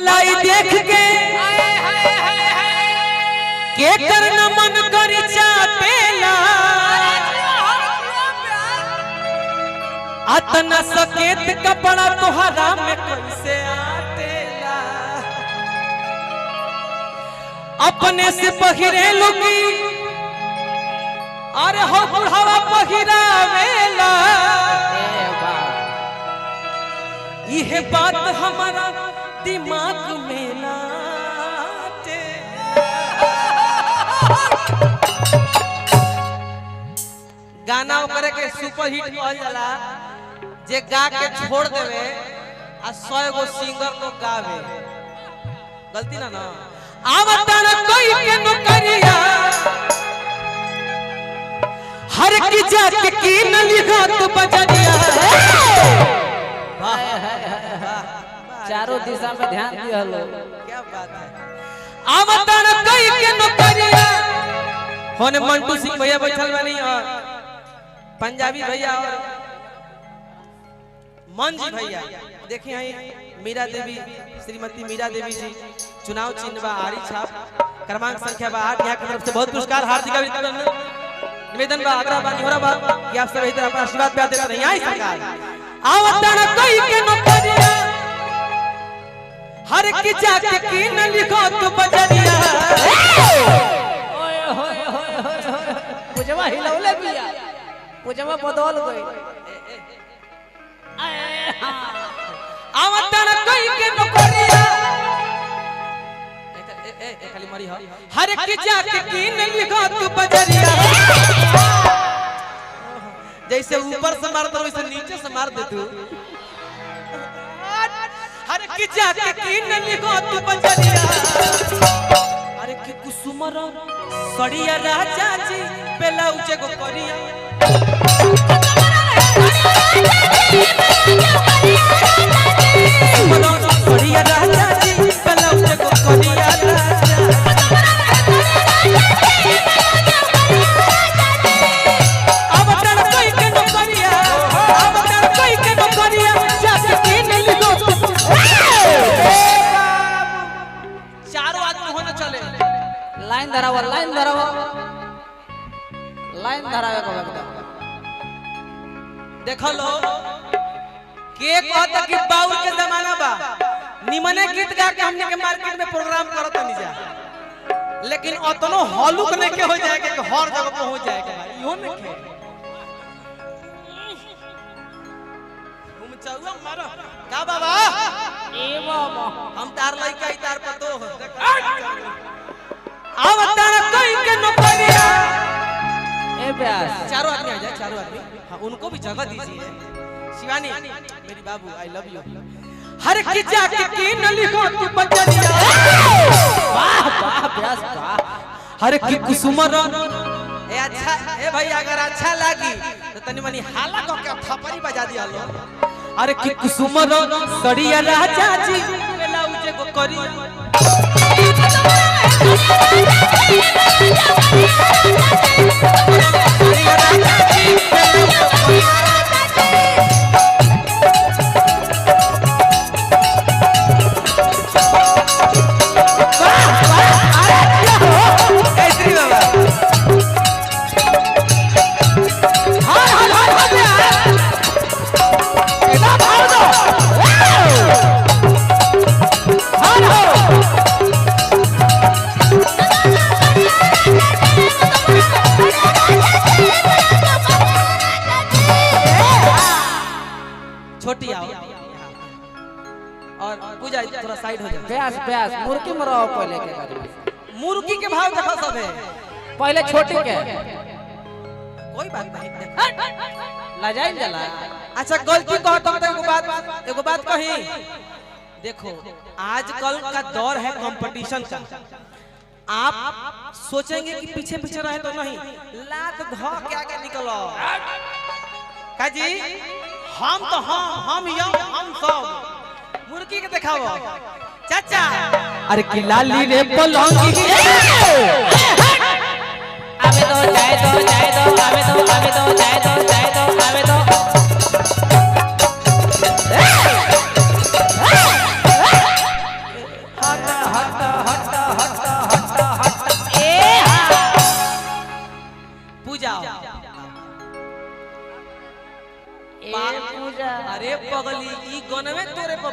मलाई देख के करना मन कर चाटेला अतना सकेत कपड़ा तोहरा में कैसे आटेला अपने से पहिरे लोगी अरे हो बुढ़ावा पहिरावेला यह बात हमारा दिमाग में लाते गाना करे के सुपर हिट कहल जाला जे गा के छोड़ देवे आ 100 गो सिंगर को गावे गलती ना ना आवता ना कोई के नौकरिया हर की जाके की न लिखा तो बजरिया चारों दिशा में ध्यान दिया लो क्या बात है आवता ना कोई के नौकरिया होने मंटू सिंह भैया बैठल बनी और पंजाबी भैया और मंजी भैया देखिए हैं मीरा देवी श्रीमती मीरा देवी जी चुनाव चिन्ह बा आरी छाप क्रमांक संख्या बा 8 यहाँ की तरफ से बहुत पुरस्कार हार्दिक अभिनंदन निवेदन बा आग्रह बा निहोरा बा कि आप सब इधर अपना आशीर्वाद प्यार देते रहिए आई सरकार आवता ना कोई के नौकरिया हर की जाके की न लिखो तो बजरिया ओए होए पूजवा हिलौले बिया पूजवा बदल गई आवता ना कोई के नौकरिया खाली मरी हो हर की जाके की न लिखो तो बजरिया जैसे ऊपर से मारता वैसे नीचे से मार दे तू हर की जाके की न लिखो तू बजरिया अरे की कुसुमर सड़िया राजा जी पेला उचे को करिया सड़िया राजा जी पेला उचे को करिया लाइन धरावा लाइन धरावे को लगता देखो लो के कहता कि बाउल के जमाना बा निमने गीत गा के हमने के मार्केट में प्रोग्राम करत नहीं जा लेकिन अतनो हॉलुक नहीं के हो जाएगा कि हर जगह पे हो जाएगा इहो नहीं के तुम चौवा मारो का बाबा ए बाबा हम तार लइका ई तार पतो आवता ना कोई के नौकरिया ए प्यास चारों आदमी आ जाए चारों आदमी हाँ उनको भी जगह दीजिए शिवानी मेरी बाबू आई लव यू हर की जाके की न लिखो तू बजरिया वाह वाह प्यास वाह हर की कुसुमर ए अच्छा ए भाई अगर अच्छा लगी तो तनी मनी हाला को के थपरी बजा दिया लो अरे की कुसुमर सड़िया राजा जी पेला उजे को करी छोटी आओ और पूजा थोड़ा साइड हो जाए प्यास प्यास मुर्गी मराओ पहले के बारे मुर्गी के भाव देखो सब है पहले छोटी के कोई बात नहीं लजाई जला अच्छा गलती कहता तो एगो बात कही देखो आजकल का दौर है कंपटीशन का आप सोचेंगे कि पीछे पीछे रहे तो नहीं लाख ध के आगे निकलो काजी हम तो हम सब मुर्गी के दिखाओ चाचा अरे कि लाली रे पलंगी आवे तो जाए तो जाए तो आवे तो जाए तो जाए तो आवे तो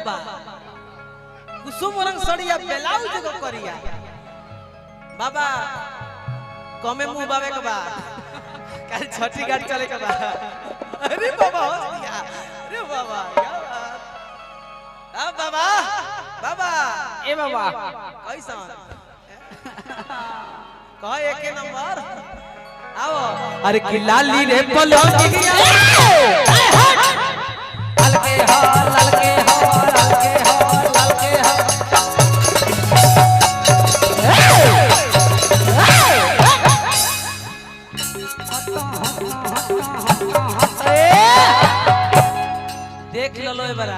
बा कुसुम रंग सड़िया ब्लाउज को करिया बाबा कमे मुंह बावे के बा कल छठी गाड़ी चले के बा अरे बाबा हो गया अरे बाबा क्या बात अब बाबा बाबा ए बाबा कैसा कह एक नंबर आओ अरे कि लाली रे पलंग गिया ललके हो ललके हो ललके हो ललके हो देख लो ए बरा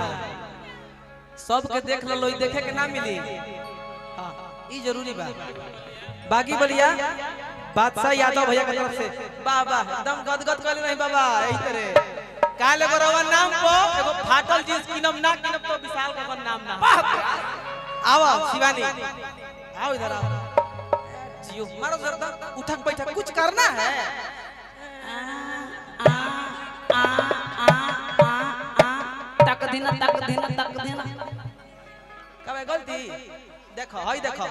सबके देख लो देखे के ना मिली हां ई जरूरी बा बाकी बोलिया बादशाह यादव भैया की तरफ से वाह वाह एकदम गदगद कर नहीं बाबा यही तरह काले बरोबर नाम को एगो फाटल जींस किनम ना किनम तो विशाल का नाम ना आओ शिवानी आओ इधर आओ जियो मारो जरा उठक बैठक कुछ करना है तक देना कबे गलती देखो हई देखो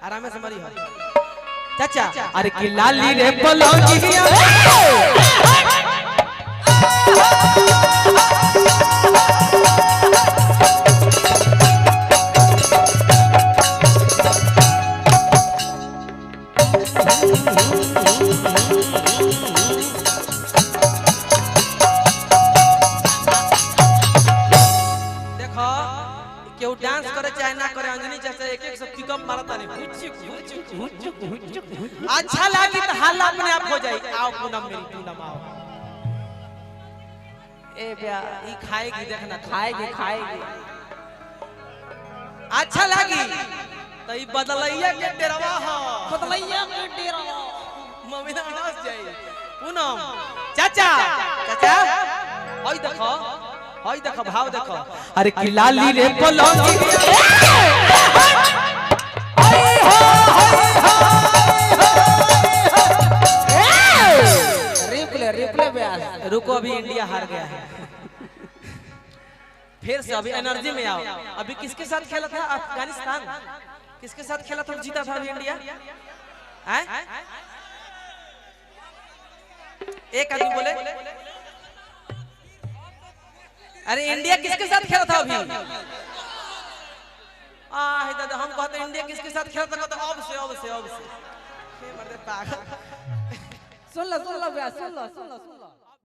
आराम से मरी हो चाचा अरे कि लाली रे पलंग गिया केहू डांस करे चाहे ना करे अंजनी जैसे एक एक सब पिकअप मारता नहीं अच्छा लगी तो हल्ला अपने आप हो जाए आओ पूनम मेरी पूनम आओ ए ब्या ई खाएगी देखना खाएगी खाएगी अच्छा लगी तो ई बदलैया के डेरवा हो बदलैया के डेरा मम्मी ना हंस जाए पूनम चाचा चाचा हई देखो भाव देखो अरे कि लाली रे पलंग रिप्ले ब्यास रुको अभी इंडिया हार गया है फिर से अभी एनर्जी में आओ अभी किसके साथ खेला था अफगानिस्तान किसके साथ खेला था जीता था अभी इंडिया एक आदमी बोले अरे इंडिया किसके साथ खेला था अभी दादा हम कहते इंडिया किसके साथ खेला था तो अब से पागल सुन लो ब्यास सुन लो